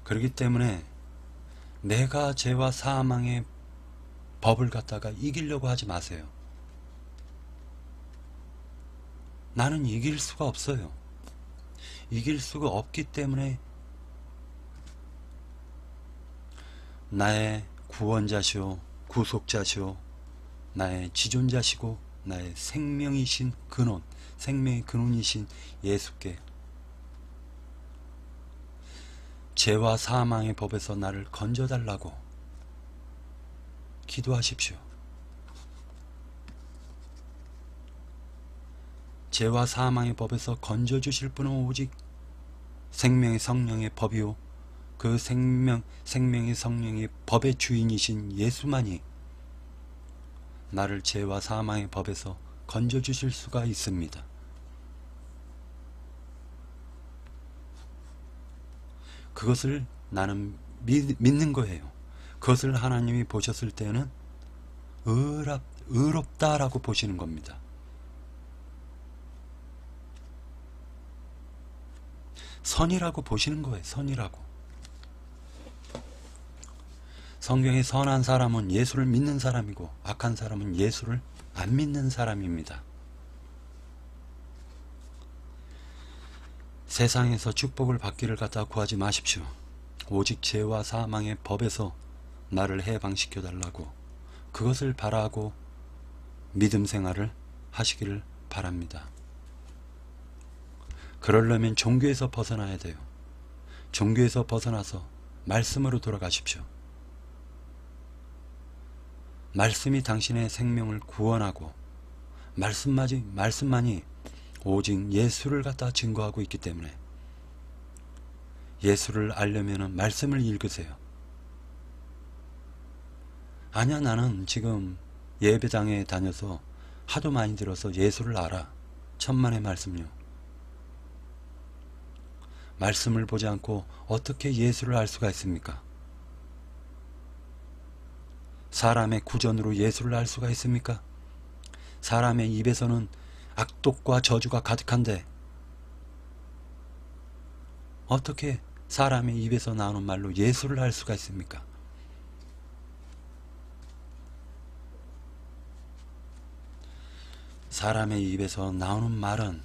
그렇기 때문에 내가 죄와 사망의 법을 갖다가 이기려고 하지 마세요. 나는 이길 수가 없어요. 이길 수가 없기 때문에 나의 구원자시오, 구속자시오, 나의 지존자시고 나의 생명이신 근원, 생명의 근원이신 예수께 죄와 사망의 법에서 나를 건져달라고 기도하십시오. 죄와 사망의 법에서 건져주실 분은 오직 생명의 성령의 법이요, 그 생명의 성령의 법의 주인이신 예수만이 나를 죄와 사망의 법에서 건져주실 수가 있습니다. 그것을 나는 믿는 거예요. 그것을 하나님이 보셨을 때는 의롭다라고 보시는 겁니다. 선이라고 보시는 거예요. 선이라고. 성경에 선한 사람은 예수를 믿는 사람이고 악한 사람은 예수를 안 믿는 사람입니다. 세상에서 축복을 받기를 갖다 구하지 마십시오. 오직 죄와 사망의 법에서 나를 해방시켜 달라고 그것을 바라고 믿음 생활을 하시기를 바랍니다. 그러려면 종교에서 벗어나야 돼요. 종교에서 벗어나서 말씀으로 돌아가십시오. 말씀이 당신의 생명을 구원하고 말씀만이 오직 예수를 갖다 증거하고 있기 때문에 예수를 알려면 말씀을 읽으세요. 아니야, 나는 지금 예배당에 다녀서 하도 많이 들어서 예수를 알아. 천만의 말씀요. 말씀을 보지 않고 어떻게 예수를 알 수가 있습니까? 사람의 구전으로 예수를 알 수가 있습니까? 사람의 입에서는 악독과 저주가 가득한데 어떻게 사람의 입에서 나오는 말로 예수를 알 수가 있습니까? 사람의 입에서 나오는 말은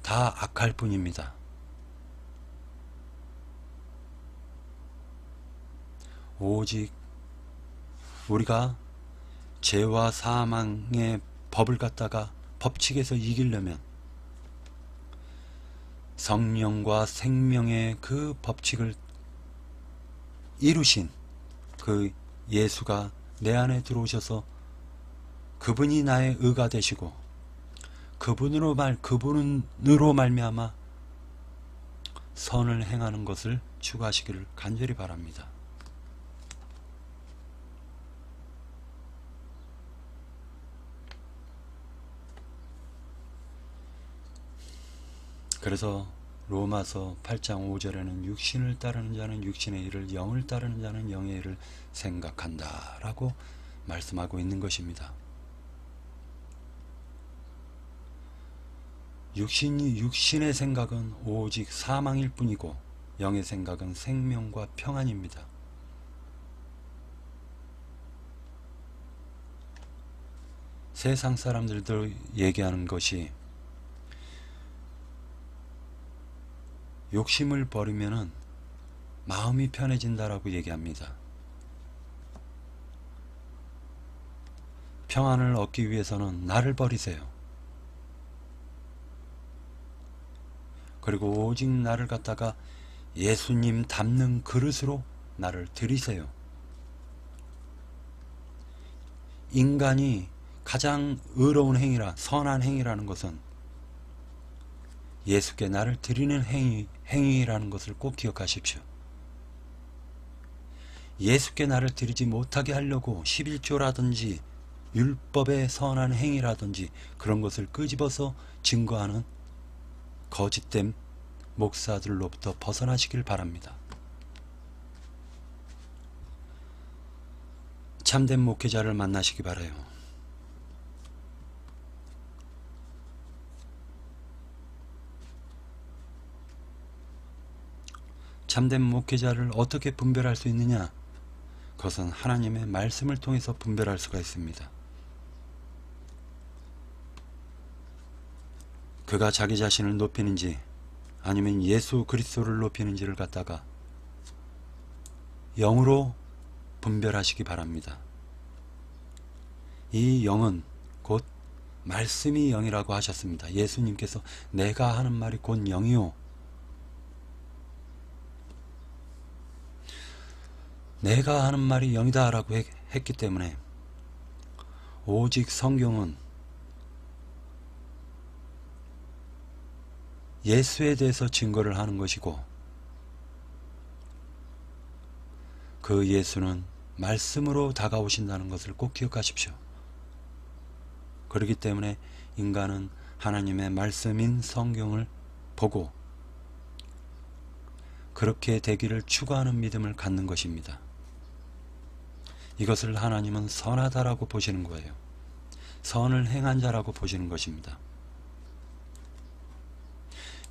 다 악할 뿐입니다. 오직 우리가 죄와 사망의 법을 갖다가 법칙에서 이기려면 성령과 생명의 그 법칙을 이루신 그 예수가 내 안에 들어오셔서 그분이 나의 의가 되시고 그분으로 말미암아 선을 행하는 것을 추구하시기를 간절히 바랍니다. 그래서 로마서 8장 5절에는 육신을 따르는 자는 육신의 일을, 영을 따르는 자는 영의 일을 생각한다 라고 말씀하고 있는 것입니다. 육신의 생각은 오직 사망일 뿐이고 영의 생각은 생명과 평안입니다. 세상 사람들도 얘기하는 것이 욕심을 버리면은 마음이 편해진다라고 얘기합니다. 평안을 얻기 위해서는 나를 버리세요. 그리고 오직 나를 갖다가 예수님 닮는 그릇으로 나를 들이세요. 인간이 가장 의로운 행위라 선한 행위라는 것은 예수께 나를 드리는 행위라는 것을 꼭 기억하십시오. 예수께 나를 드리지 못하게 하려고 11조라든지 율법의 선한 행위라든지 그런 것을 끄집어서 증거하는 거짓된 목사들로부터 벗어나시길 바랍니다. 참된 목회자를 만나시기 바라요. 참된 목회자를 어떻게 분별할 수 있느냐? 그것은 하나님의 말씀을 통해서 분별할 수가 있습니다. 그가 자기 자신을 높이는지 아니면 예수 그리스도를 높이는지를 갖다가 영으로 분별하시기 바랍니다. 이 영은 곧 말씀이 영이라고 하셨습니다. 예수님께서 내가 하는 말이 곧 영이요 내가 하는 말이 영이다 라고 했기 때문에 오직 성경은 예수에 대해서 증거를 하는 것이고 그 예수는 말씀으로 다가오신다는 것을 꼭 기억하십시오. 그렇기 때문에 인간은 하나님의 말씀인 성경을 보고 그렇게 되기를 추구하는 믿음을 갖는 것입니다. 이것을 하나님은 선하다라고 보시는 거예요. 선을 행한 자라고 보시는 것입니다.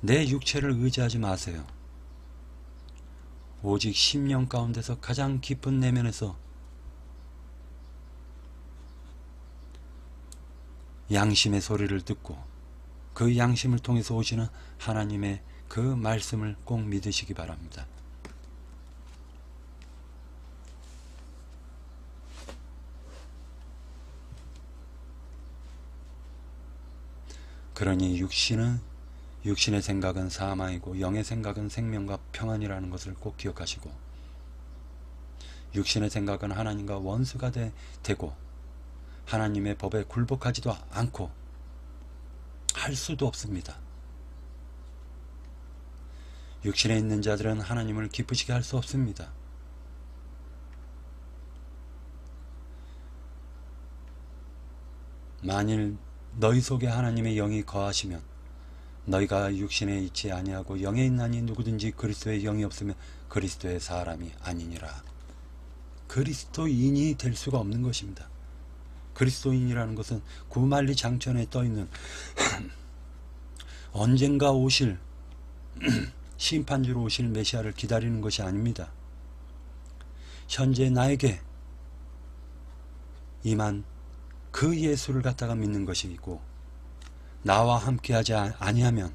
내 육체를 의지하지 마세요. 오직 심령 가운데서 가장 깊은 내면에서 양심의 소리를 듣고 그 양심을 통해서 오시는 하나님의 그 말씀을 꼭 믿으시기 바랍니다. 그러니 육신의 생각은 사망이고 영의 생각은 생명과 평안이라는 것을 꼭 기억하시고 육신의 생각은 하나님과 원수가 되고 하나님의 법에 굴복하지도 않고 할 수도 없습니다. 육신에 있는 자들은 하나님을 기쁘시게 할 수 없습니다. 만일 너희 속에 하나님의 영이 거하시면 너희가 육신에 있지 아니하고 영에 있나니 누구든지 그리스도의 영이 없으면 그리스도의 사람이 아니니라. 그리스도인이 될 수가 없는 것입니다. 그리스도인이라는 것은 구만리 장천에 떠있는 언젠가 오실 심판주로 오실 메시아를 기다리는 것이 아닙니다. 현재 나에게 임한 그 예수를 갖다가 믿는 것이고 나와 함께하지 아니하면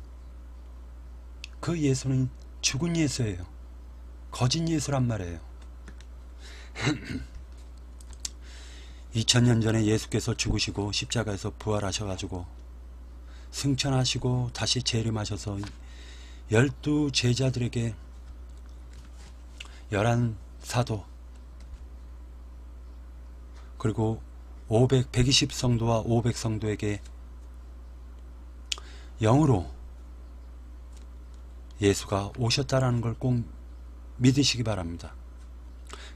그 예수는 죽은 예수예요. 거짓 예수란 말이에요. 2000년 전에 예수께서 죽으시고 십자가에서 부활하셔가지고 승천하시고 다시 재림하셔서 12 제자들에게 11 사도 그리고 120 성도와 500 성도에게 영으로 예수가 오셨다라는 걸 꼭 믿으시기 바랍니다.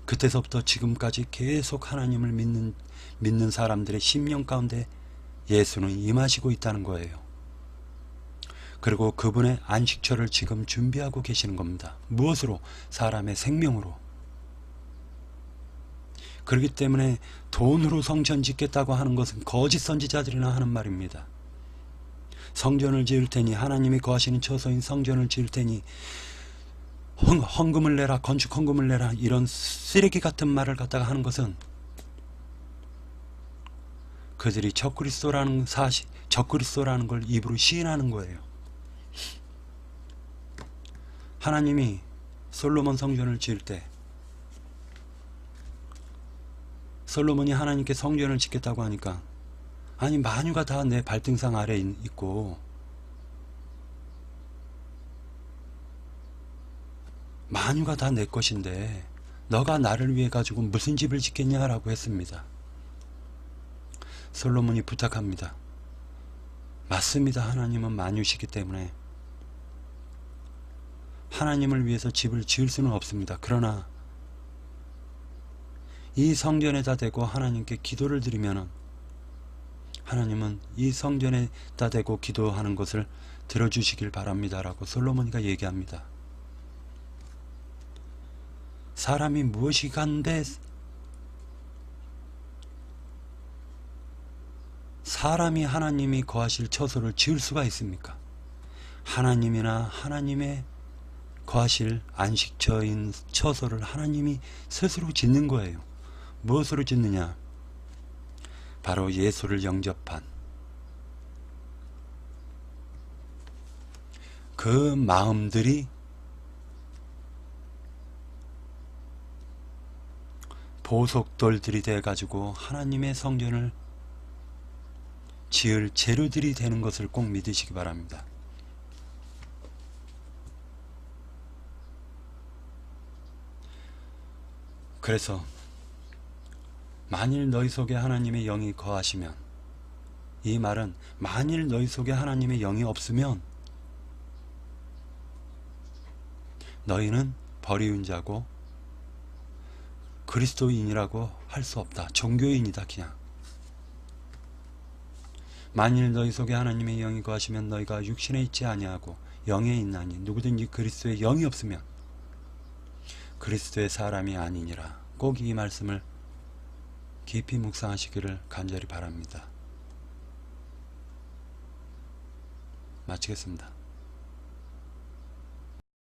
그때서부터 지금까지 계속 하나님을 믿는 사람들의 심령 가운데 예수는 임하시고 있다는 거예요. 그리고 그분의 안식처를 지금 준비하고 계시는 겁니다. 무엇으로? 사람의 생명으로. 그렇기 때문에 돈으로 성전 짓겠다고 하는 것은 거짓 선지자들이나 하는 말입니다. 성전을 지을 테니 하나님이 거하시는 처소인 성전을 지을 테니 헌금을 내라, 건축 헌금을 내라, 이런 쓰레기 같은 말을 갖다가 하는 것은 그들이 적그리스도라는 걸 입으로 시인하는 거예요. 하나님이 솔로몬 성전을 지을 때 솔로몬이 하나님께 성전을 짓겠다고 하니까 아니 만유가 다 내 발등상 아래에 있고 만유가 다 내 것인데 너가 나를 위해 가지고 무슨 집을 짓겠냐라고 했습니다. 솔로몬이 부탁합니다. 맞습니다. 하나님은 만유시기 때문에 하나님을 위해서 집을 지을 수는 없습니다. 그러나 이 성전에다 대고 하나님께 기도를 드리면 하나님은 이 성전에다 대고 기도하는 것을 들어주시길 바랍니다 라고 솔로몬이가 얘기합니다. 사람이 무엇이 간데 사람이 하나님이 거하실 처소를 지을 수가 있습니까? 하나님이나 하나님의 거하실 안식처인 처소를 하나님이 스스로 짓는 거예요. 무엇으로 짓느냐? 바로 예수를 영접한 그 마음들이 보석돌들이 돼가지고 하나님의 성전을 지을 재료들이 되는 것을 꼭 믿으시기 바랍니다. 그래서 만일 너희 속에 하나님의 영이 거하시면, 이 말은 만일 너희 속에 하나님의 영이 없으면 너희는 버리운 자고 그리스도인이라고 할 수 없다. 종교인이다 그냥. 만일 너희 속에 하나님의 영이 거하시면 너희가 육신에 있지 아니하고 영에 있나니 누구든지 그리스도의 영이 없으면 그리스도의 사람이 아니니라. 꼭 이 말씀을 깊이 묵상하시기를 간절히 바랍니다. 마치겠습니다.